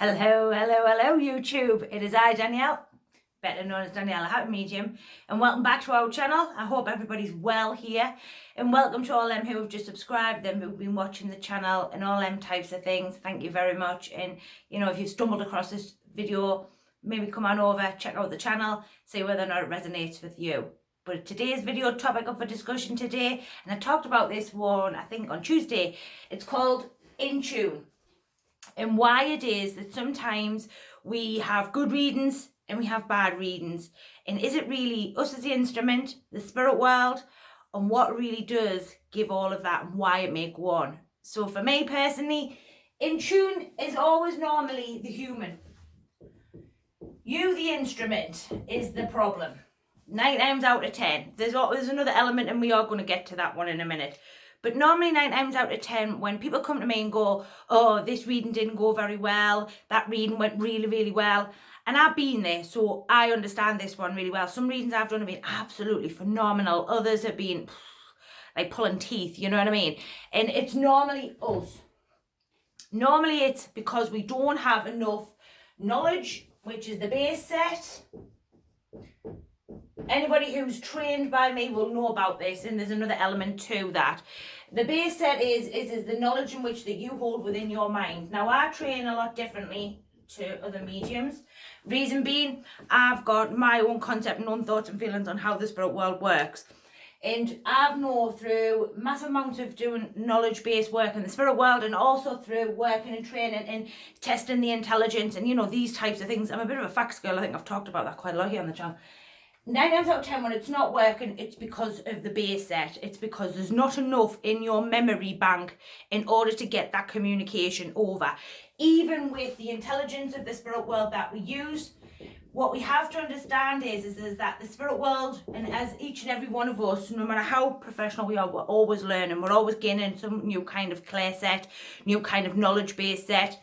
Hello, YouTube. It is I, Danielle, better known as Danielle, a happy medium, and welcome back to our channel. I hope everybody's well here, and welcome to all them who have just subscribed, them who've been watching the channel, and all them types of things. Thank you very much. And if you've stumbled across this video, maybe come on over, check out the channel, see whether or not it resonates with you. But today's video topic up for discussion today, and I talked about this one, I think, on Tuesday. It's called In Tune. And why it is that sometimes we have good readings and we have bad readings. And is it really us as the instrument, the spirit world, and what really does give all of that and why it make one? So for me personally, in tune is always normally the human. You, the instrument, is the problem. 9 times out of 10. There's another element, and we are going to get to that one in a minute. But normally 9 times out of 10, when people come to me and go, oh, this reading didn't go very well, that reading went really, really well. And I've been there, so I understand this one really well. Some readings I've done have been absolutely phenomenal. Others have been like pulling teeth, you know what I mean? And it's normally us. Normally it's because we don't have enough knowledge, which is the base set. Anybody who's trained by me will know about this, and there's another element to that. The base set is the knowledge in which that you hold within your mind. Now, I train a lot differently to other mediums. Reason being, I've got my own concept and own thoughts and feelings on how the spirit world works. And I've known through massive amounts of doing knowledge-based work in the spirit world, and also through working and training and testing the intelligence and, these types of things. I'm a bit of a facts girl. I think I've talked about that quite a lot here on the channel. 9 times out of 10, when it's not working, it's because of the base set. It's because there's not enough in your memory bank in order to get that communication over. Even with the intelligence of the spirit world that we use, what we have to understand is that the spirit world, and as each and every one of us, no matter how professional we are, we're always learning. We're always gaining some new kind of clear set, new kind of knowledge-based set.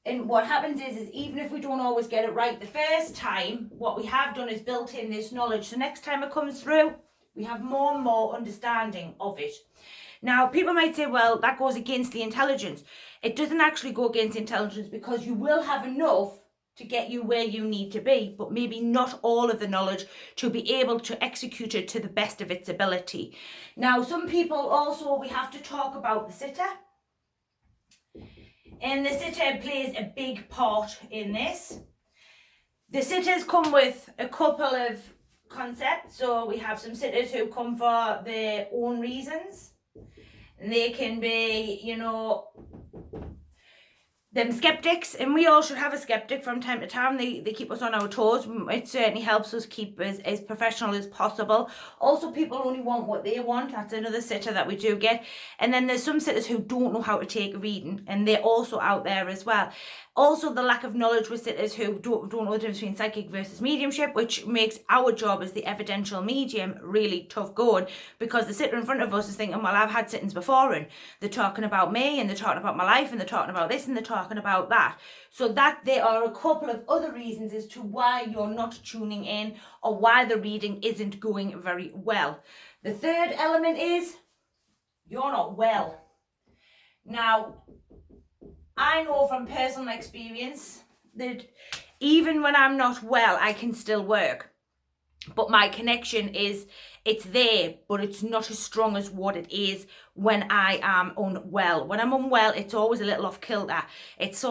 And what happens is even if we don't always get it right the first time, what we have done is built in this knowledge. So next time it comes through, we have more and more understanding of it. Now, people might say, well, that goes against the intelligence. It doesn't actually go against the intelligence, because you will have enough to get you where you need to be, but maybe not all of the knowledge to be able to execute it to the best of its ability. Now, some people also, we have to talk about the sitter. And the sitter plays a big part in this. The sitters come with a couple of concepts. So we have some sitters who come for their own reasons. And they can be, them skeptics, and we all should have a skeptic from time to time. They keep us on our toes. It certainly helps us keep as professional as possible. Also, people only want what they want. That's another sitter that we do get. And then there's some sitters who don't know how to take a reading, and they're also out there as well. Also, the lack of knowledge with sitters who don't know the difference between psychic versus mediumship, which makes our job as the evidential medium really tough going, because the sitter in front of us is thinking, well, I've had sittings before, and they're talking about me, and they're talking about my life, and they're talking about this, and they're talking about that. So that there are a couple of other reasons as to why you're not tuning in, or why the reading isn't going very well. The third element is you're not well. Now, I know from personal experience that even when I'm not well, I can still work. But my connection it's there, but it's not as strong as what it is when I am unwell. When I'm unwell, it's always a little off kilter. It's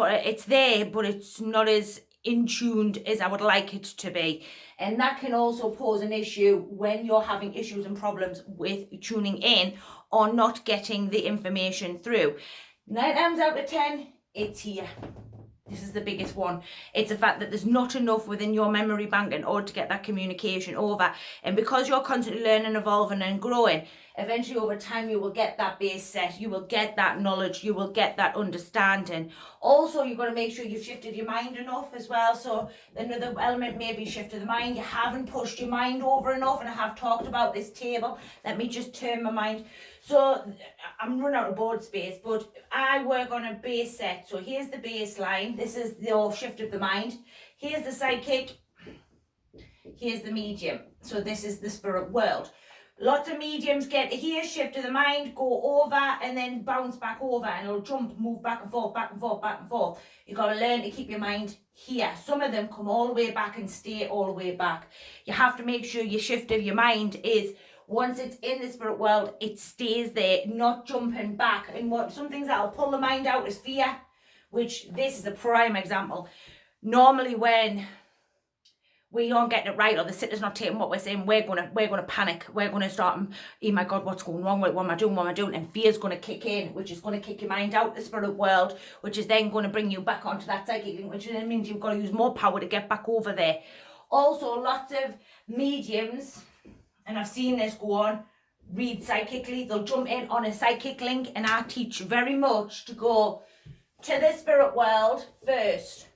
there, but it's not as in tuned as I would like it to be. And that can also pose an issue when you're having issues and problems with tuning in or not getting the information through. 9 times out of 10, it's here. This is the biggest one. It's the fact that there's not enough within your memory bank in order to get that communication over. And because you're constantly learning, evolving and growing, eventually over time you will get that base set, you will get that knowledge, you will get that understanding. Also, you've got to make sure you've shifted your mind enough as well. So another element may be shift of the mind. You haven't pushed your mind over enough, and I have talked about this table. Let me just turn my mind. So I'm running out of board space, but I work on a base set. So here's the baseline. This is the shift of the mind. Here's the psychic. Here's the medium. So this is the spirit world. Lots of mediums get here, shift of the mind, go over and then bounce back over, and it'll jump, move back and forth, back and forth, back and forth. You've got to learn to keep your mind here. Some of them come all the way back and stay all the way back. You have to make sure your shift of your mind is, once it's in the spirit world, it stays there, not jumping back. And what some things that'll pull the mind out is fear, which this is a prime example. Normally when we aren't getting it right, or the sitter's not taking what we're saying, we're gonna panic. We're gonna start, oh my God, what's going wrong? What am I doing? And fear's gonna kick in, which is gonna kick your mind out the spirit world, which is then gonna bring you back onto that psychic link, which then means you've got to use more power to get back over there. Also, lots of mediums, and I've seen this go on, read psychically. They'll jump in on a psychic link, and I teach very much to go to the spirit world first.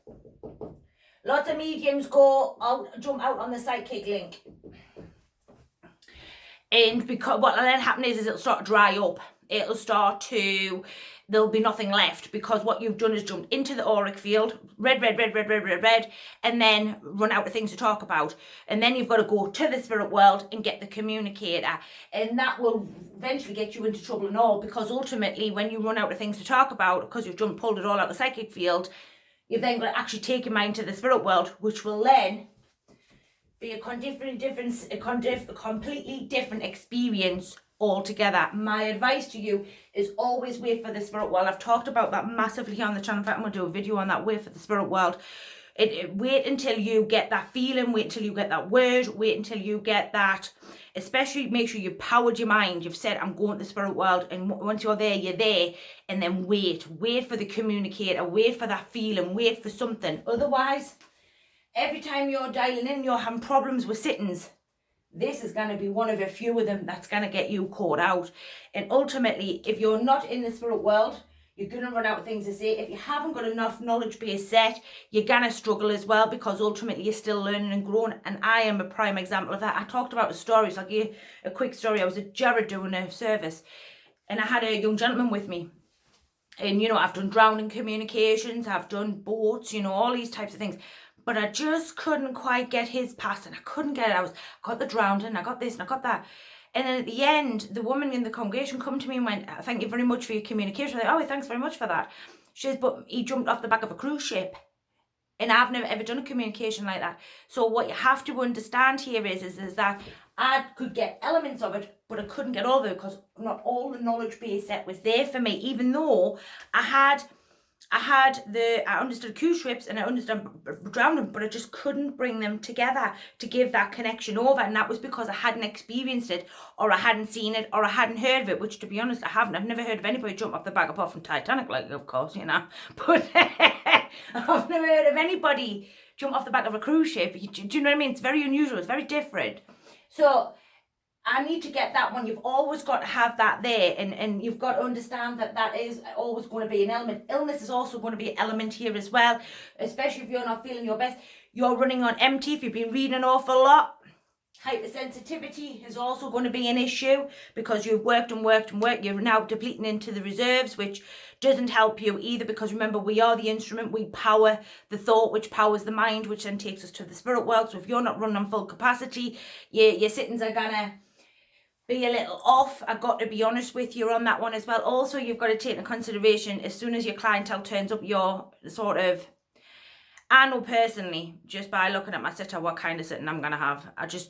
Lots of mediums go out, jump out on the psychic link. And because what will then happen is it'll start to dry up. It'll start to, there'll be nothing left, because what you've done is jumped into the auric field, red, and then run out of things to talk about. And then you've got to go to the spirit world and get the communicator. And that will eventually get you into trouble and all, because ultimately when you run out of things to talk about, because you've pulled it all out of the psychic field, you've then got to actually take your mind to the spirit world, which will then be a completely different experience altogether. My advice to you is always wait for the spirit world. I've talked about that massively on the channel. In fact, I'm going to do a video on that, wait for the spirit world. Wait until you get that feeling, wait until you get that word, wait until you get that, especially make sure you've powered your mind. You've said, I'm going to the spirit world, and once you're there, you're there. And then wait for the communicator, wait for that feeling, wait for something. Otherwise, every time you're dialing in, you're having problems with sittings. This is going to be one of a few of them that's going to get you caught out. And ultimately, if you're not in the spirit world, you're going to run out of things to say. If you haven't got enough knowledge base set, you're going to struggle as well, because ultimately you're still learning and growing. And I am a prime example of that. I talked about the stories. I'll give you a quick story. I was at Jared doing a service, and I had a young gentleman with me. And, you know, I've done drowning communications, I've done boats, you know, all these types of things. But I just couldn't quite get his past, and I couldn't get it. I got the drowning, I got this, and I got that. And then at the end, the woman in the congregation come to me and went, thank you very much for your communication. I was like, oh, thanks very much for that. She says, but he jumped off the back of a cruise ship. And I've never ever done a communication like that. So what you have to understand here is that I could get elements of it, but I couldn't get all of it, because not all the knowledge base set was there for me, even though I understood cruise ships and I understood drowning, but I just couldn't bring them together to give that connection over. And that was because I hadn't experienced it, or I hadn't seen it, or I hadn't heard of it, which, to be honest, I haven't. I've never heard of anybody jump off the back, apart from Titanic, like, of course, you know. But I've never heard of anybody jump off the back of a cruise ship. Do you know what I mean? It's very unusual. It's very different. So I need to get that one. You've always got to have that there, and you've got to understand that that is always going to be an element. Illness is also going to be an element here as well, especially if you're not feeling your best. You're running on empty if you've been reading an awful lot. Hypersensitivity is also going to be an issue, because you've worked. You're now depleting into the reserves, which doesn't help you either, because remember, we are the instrument. We power the thought, which powers the mind, which then takes us to the spirit world. So if you're not running on full capacity, your sittings are going to be a little off. I've got to be honest with you on that one as well. Also, you've got to take into consideration, as soon as your clientele turns up, you're sort of, I know personally, just by looking at my sitter, what kind of sitting I'm going to have.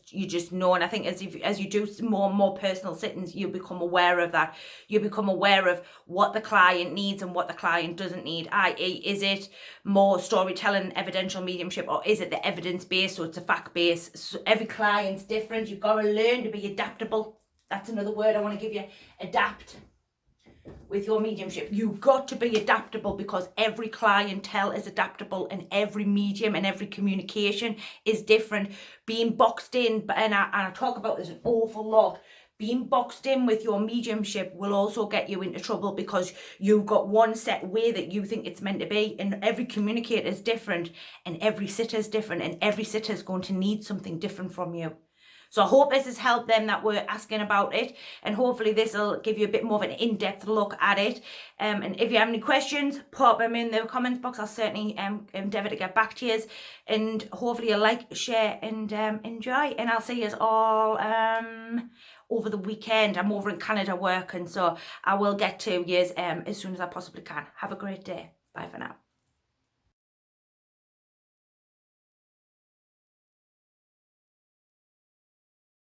You just know. And I think as you do more and more personal sittings, you become aware of that. You become aware of what the client needs and what the client doesn't need. I.e., is it more storytelling, evidential mediumship, or is it the evidence-based, so it's a fact-based? So every client's different. You've got to learn to be adaptable. That's another word I want to give you. Adapt with your mediumship. You've got to be adaptable, because every clientele is adaptable, and every medium and every communication is different. Being boxed in, and I talk about this an awful lot, being boxed in with your mediumship will also get you into trouble, because you've got one set way that you think it's meant to be, and every communicator is different, and every sitter is different, and every sitter is going to need something different from you. So I hope this has helped them that were asking about it, and hopefully this will give you a bit more of an in-depth look at it. And if you have any questions, pop them in the comments box. I'll certainly endeavour to get back to you, and hopefully you'll like, share and enjoy. And I'll see you all over the weekend. I'm over in Canada working, so I will get to you as soon as I possibly can. Have a great day. Bye for now.